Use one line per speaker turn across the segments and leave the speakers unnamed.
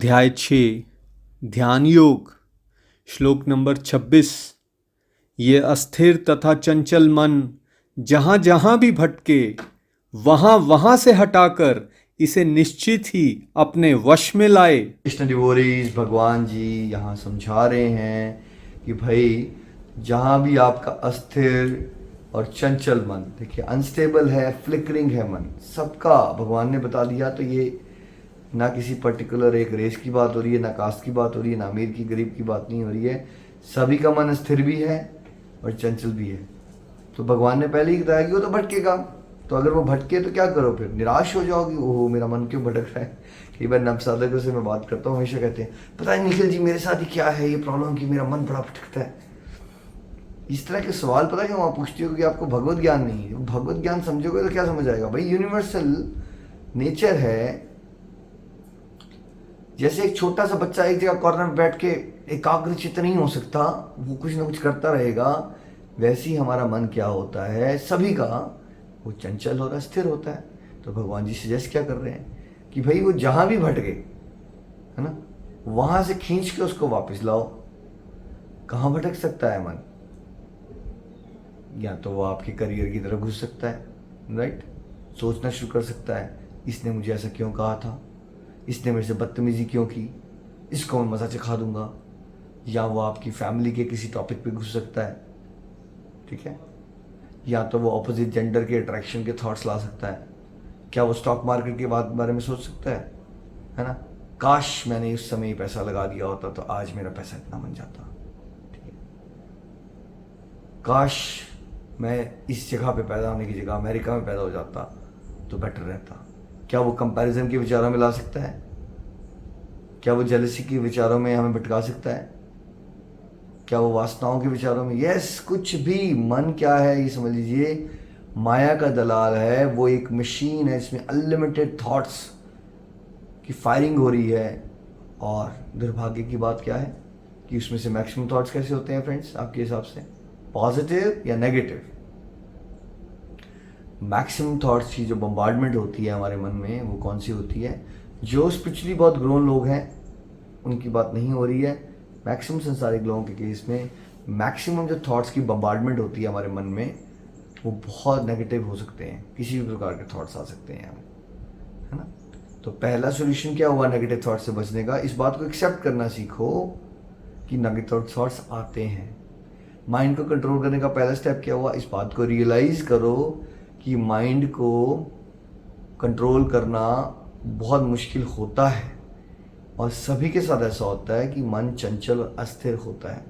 अध्याय 6 ध्यान योग श्लोक नंबर 26। ये अस्थिर तथा चंचल मन जहाँ जहाँ भी भटके वहाँ वहाँ से हटाकर इसे निश्चित ही अपने वश में लाए।
कृष्ण डिवोरीज भगवान जी यहाँ समझा रहे हैं कि भाई जहाँ भी आपका अस्थिर और चंचल मन, देखिए अनस्टेबल है, फ्लिकरिंग है मन, सबका भगवान ने बता दिया। तो ये ना किसी पर्टिकुलर एक रेस की बात हो रही है, ना कास्ट की बात हो रही है, ना अमीर की गरीब की बात नहीं हो रही है। सभी का मन स्थिर भी है और चंचल भी है। तो भगवान ने पहले ही बताया कि वो तो भटकेगा। तो अगर वो भटके तो क्या करो, फिर निराश हो जाओगी, ओहो मेरा मन क्यों भटक रहा है। कई बार नव साधकों से मैं बात करता हूँ, हमेशा कहते हैं पता नहीं निखिल जी मेरे साथ ही क्या है ये प्रॉब्लम कि मेरा मन बड़ा भटकता है। इस तरह के सवाल पता क्यों आप पूछती हो कि आपको भगवत ज्ञान नहीं है। भगवत ज्ञान समझोगे तो क्या समझ आएगा भाई, यूनिवर्सल नेचर है। जैसे एक छोटा सा बच्चा एक जगह कॉर्नर में बैठ के एकाग्रचित्त नहीं हो सकता, वो कुछ ना कुछ करता रहेगा। वैसे ही हमारा मन क्या होता है सभी का, वो चंचल और अस्थिर होता है। तो भगवान जी सजेस्ट क्या कर रहे हैं कि भाई वो जहां भी भटके, है ना, वहां से खींच के उसको वापस लाओ। कहाँ भटक सकता है मन? या तो वो आपके करियर की तरफ घुस सकता है, राइट, सोचना शुरू कर सकता है इसने मुझे ऐसा क्यों कहा था, इसने मेरे से बदतमीजी क्यों की, इसको मैं मजा चखा दूंगा। या वो आपकी फैमिली के किसी टॉपिक पे घुस सकता है, ठीक है। या तो वो ऑपोजिट जेंडर के अट्रैक्शन के थॉट्स ला सकता है। क्या वो स्टॉक मार्केट के बारे में सोच सकता है ना, काश मैंने उस समय ही पैसा लगा दिया होता तो आज मेरा पैसा इतना बन जाता, ठीक है। काश मैं इस जगह पे पैदा होने की जगह अमेरिका में पैदा हो जाता तो बेटर रहता। क्या वो कंपैरिजन के विचारों में ला सकता है? क्या वो जेलसी के विचारों में हमें भटका सकता है? क्या वो वासनाओं के विचारों में? यस, कुछ भी। मन क्या है ये समझ लीजिए, माया का दलाल है। वो एक मशीन है, इसमें अनलिमिटेड थॉट्स की फायरिंग हो रही है। और दुर्भाग्य की बात क्या है कि उसमें से मैक्सिमम थॉट्स कैसे होते हैं फ्रेंड्स आपके हिसाब से, पॉजिटिव या नेगेटिव? मैक्सिमम थॉट्स की जो बम्बार्डमेंट होती है हमारे मन में, वो कौन सी होती है? जो स्पिरिचुअली बहुत ग्रोन लोग हैं उनकी बात नहीं हो रही है। मैक्सिमम संसारिक लोगों के केस में मैक्सिमम जो थॉट्स की बम्बार्डमेंट होती है हमारे मन में, वो बहुत नेगेटिव हो सकते हैं। किसी भी प्रकार के थॉट्स आ सकते हैं, है ना। तो पहला सोल्यूशन क्या हुआ नेगेटिव थॉट से बचने का? इस बात को एक्सेप्ट करना सीखो कि नेगेटिव थॉट्स आते हैं। माइंड को कंट्रोल करने का पहला स्टेप क्या हुआ? इस बात को रियलाइज करो कि माइंड को कंट्रोल करना बहुत मुश्किल होता है। और सभी के साथ ऐसा होता है कि मन चंचल और अस्थिर होता है।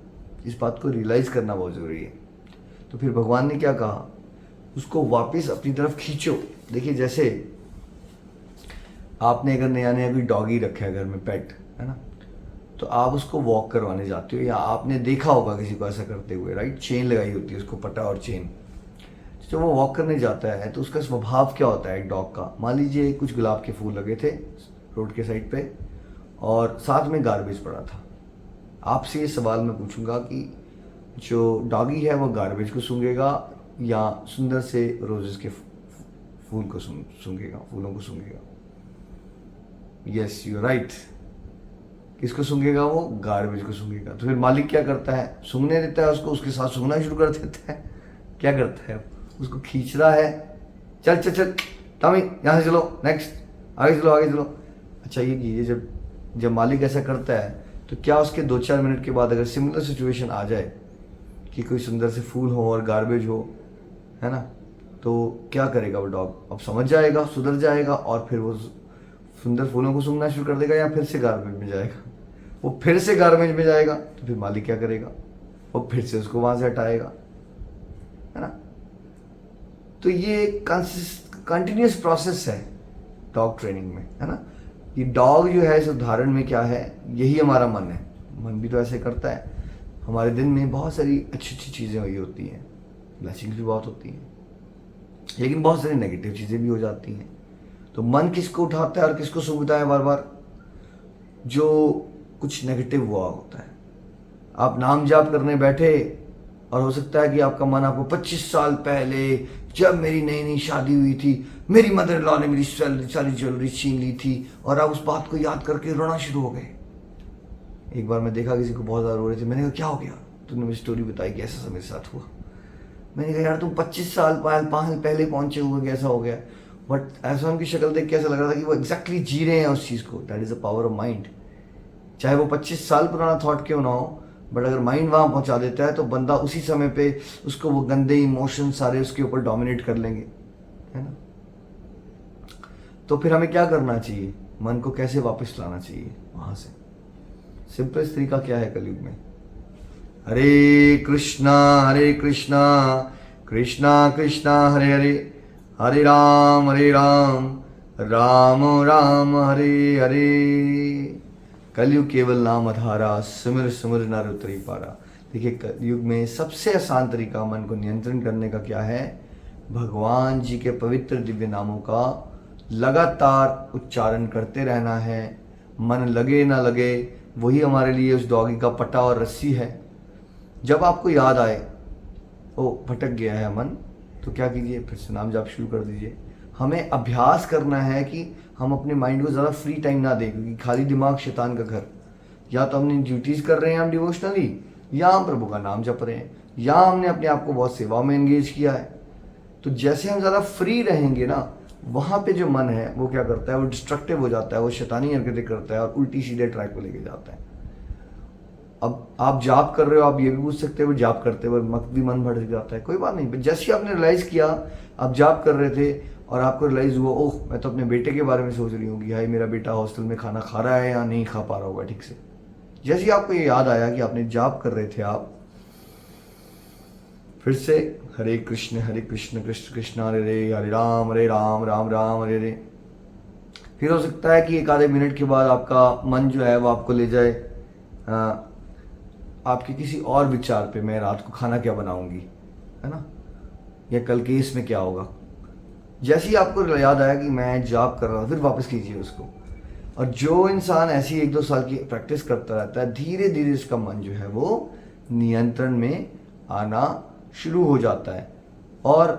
इस बात को रियलाइज करना बहुत ज़रूरी है। तो फिर भगवान ने क्या कहा? उसको वापस अपनी तरफ खींचो। देखिए जैसे आपने अगर नया नया कोई डॉगी रखा है घर में, पेट, है ना, तो आप उसको वॉक करवाने जाते हो, या आपने देखा होगा किसी को ऐसा करते हुए, राइट, चेन लगाई होती है उसको, पटा और चेन। जब वो वॉक करने जाता है तो उसका स्वभाव क्या होता है एक डॉग का? मान लीजिए कुछ गुलाब के फूल लगे थे रोड के साइड पे और साथ में गार्बेज पड़ा था। आपसे ये सवाल मैं पूछूंगा कि जो डॉगी है वो गार्बेज को सूंघेगा या सुंदर से रोजेस के फूल को सूंघेगा, फूलों को सूंघेगा? Yes, you right. किसको सूंघेगा? वो गार्बेज को सूंघेगा। तो फिर मालिक क्या करता है? सूंघने देता है उसको, उसके साथ सूंघना शुरू कर देता है। क्या करता है? उसको खींच रहा है, चल चल चल टॉमी यहाँ से चलो, नेक्स्ट, आगे चलो आगे चलो। अच्छा ये कीजिए, जब जब मालिक ऐसा करता है तो क्या उसके 2-4 मिनट के बाद अगर सिमिलर सिचुएशन आ जाए कि कोई सुंदर से फूल हो और गार्बेज हो, है ना, तो क्या करेगा वो डॉग? अब समझ जाएगा, सुधर जाएगा और फिर वो सुंदर फूलों को सूंघना शुरू कर देगा, या फिर से गार्बेज में जाएगा? वो फिर से गार्बेज में जाएगा। तो फिर मालिक क्या करेगा? वो फिर से उसको वहां से हटाएगा, है ना। तो ये कंटिन्यूस प्रोसेस है डॉग ट्रेनिंग में, है ना। ये डॉग जो है इस उदाहरण में क्या है, यही हमारा मन है। मन भी तो ऐसे करता है। हमारे दिन में बहुत सारी अच्छी अच्छी चीज़ें हुई होती हैं, ब्लेसिंग्स भी बहुत होती हैं, लेकिन बहुत सारी नेगेटिव चीज़ें भी हो जाती हैं। तो मन किसको उठाता है और किसको सूंघता है बार बार? जो कुछ नेगेटिव हुआ होता है। आप नाम जाप करने बैठे और हो सकता है कि आपका मन आपको 25 साल पहले जब मेरी नई नई शादी हुई थी मेरी मदर इन लॉ ने मेरी सारी ज्वेलरी छीन ली थी, और आप उस बात को याद करके रोना शुरू हो गए। एक बार मैं देखा किसी को बहुत ज़्यादा रो रहे थे, मैंने कहा क्या हो गया? तुमने मुझे स्टोरी बताई कि ऐसा मेरे साथ हुआ। मैंने कहा यार तुम 25 साल पहले पहुंचे हुए, कैसा हो गया? बट ऐसा उनकी शक्ल देख के ऐसा लग रहा था कि वो एग्जैक्टली जी रहे हैं उस चीज़ को। That is the power of mind. चाहे वो 25 साल पुराना थॉट क्यों ना हो, बट अगर माइंड वहाँ पहुँचा देता है तो बंदा उसी समय पे उसको वो गंदे इमोशन सारे उसके ऊपर डोमिनेट कर लेंगे, है ना। तो फिर हमें क्या करना चाहिए? मन को कैसे वापस लाना चाहिए वहाँ से? सिंपलेस्ट तरीका क्या है कलयुग में? हरे कृष्णा कृष्णा कृष्णा हरे हरे, हरे राम राम राम हरे हरे। कलयुग केवल नाम आधारा, सिमर सिमर नर उतरी पारा। देखिए कलयुग में सबसे आसान तरीका मन को नियंत्रण करने का क्या है? भगवान जी के पवित्र दिव्य नामों का लगातार उच्चारण करते रहना है। मन लगे ना लगे वही हमारे लिए उस डॉगी का पट्टा और रस्सी है। जब आपको याद आए ओ भटक गया है मन, तो क्या कीजिए? फिर से नाम जाप शुरू कर दीजिए। हमें अभ्यास करना है कि हम अपने माइंड को ज़्यादा फ्री टाइम ना दें, क्योंकि खाली दिमाग शैतान का घर। या तो हमने ड्यूटीज़ कर रहे हैं हम डिवोशनली, या हम प्रभु का नाम जप रहे हैं, या हमने अपने आप को बहुत सेवा में एंगेज किया है। तो जैसे हम ज़्यादा फ्री रहेंगे ना, वहाँ पे जो मन है वो क्या करता है? वो डिस्ट्रक्टिव हो जाता है, वो शैतानी हरकतें करता है और उल्टी सीधे ट्रैक को लेके जाता है। अब आप जाप कर रहे हो, आप ये भी पूछ सकते हो जाप करते हुए भी मन भटक जाता है, कोई बात नहीं। जैसे ही आपने रियलाइज़ किया आप जाप कर रहे थे और आपको रियलाइज़ हुआ ओह मैं तो अपने बेटे के बारे में सोच रही हूँ कि हाय मेरा बेटा हॉस्टल में खाना खा रहा है या नहीं खा पा रहा होगा ठीक से। जैसे ही आपको ये याद आया कि आपने जाप कर रहे थे, आप फिर से हरे कृष्ण कृष्ण कृष्ण हरे राम राम राम हरे हरे। फिर हो सकता है कि एक आधे मिनट के बाद आपका मन जो है वो आपको ले जाए आपके किसी और विचार पे, मैं रात को खाना क्या बनाऊंगी, है ना, या कल केस में क्या होगा। जैसे ही आपको याद आया कि मैं जाप कर रहा हूँ, फिर वापस कीजिए उसको। और जो इंसान ऐसी 1-2 साल की प्रैक्टिस करता रहता है, धीरे धीरे इसका मन जो है वो नियंत्रण में आना शुरू हो जाता है। और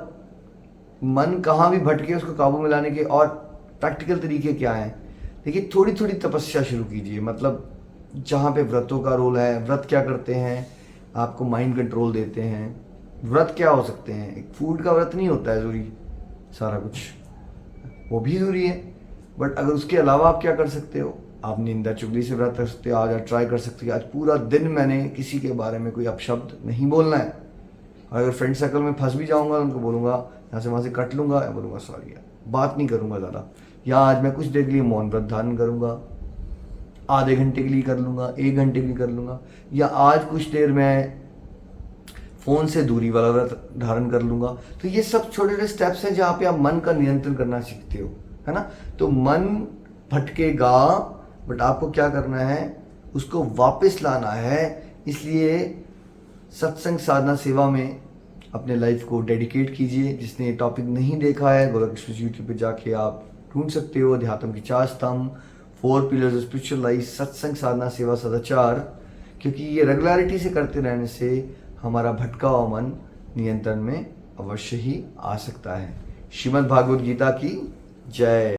मन कहाँ भी भटके उसको काबू में लाने के और प्रैक्टिकल तरीके क्या हैं? देखिए थोड़ी थोड़ी तपस्या शुरू कीजिए। मतलब जहाँ पे व्रतों का रोल है, व्रत क्या करते हैं? आपको माइंड कंट्रोल देते हैं। व्रत क्या हो सकते हैं? एक फूड का व्रत नहीं होता है ज़रूरी, सारा कुछ वो भी ज़रूरी है, बट अगर उसके अलावा आप क्या कर सकते हो? आप निंदा चुगली से व्रत कर सकते हो। आज आप ट्राई कर सकते हो आज पूरा दिन मैंने किसी के बारे में कोई अपशब्द नहीं बोलना है। और अगर फ्रेंड सर्कल में फंस भी जाऊंगा उनको बोलूँगा यहाँ से वहाँ से कट लूँगा, या बोलूँगा सॉरी यार, बात नहीं करूँगा ज़्यादा, या आज मैं कुछ देर के लिए मौन व्रत धारण करूँगा, आधे घंटे के लिए कर लूँगा, 1 घंटे के लिए कर लूँगा, या आज कुछ देर मैं फ़ोन से दूरी वाला व्रत धारण कर लूँगा। तो ये सब छोटे छोटे स्टेप्स हैं जहाँ पे आप मन का नियंत्रण करना सीखते हो, है ना। तो मन भटकेगा, बट आपको क्या करना है? उसको वापस लाना है। इसलिए सत्संग साधना सेवा में अपने लाइफ को डेडिकेट कीजिए। जिसने ये टॉपिक नहीं देखा है, गोलक एक्सप्रेस यूट्यूब पे जाके आप ढूंढ सकते हो। अध्यात्म की 4 स्तंभ, 4 पिलर्स ऑफ स्पिरिचुअल लाइफ, सत्संग साधना सेवा सदाचार, क्योंकि ये रेगुलरिटी से करते रहने से हमारा भटका हुआ मन नियंत्रण में अवश्य ही आ सकता है। श्रीमद् भागवत गीता की जय।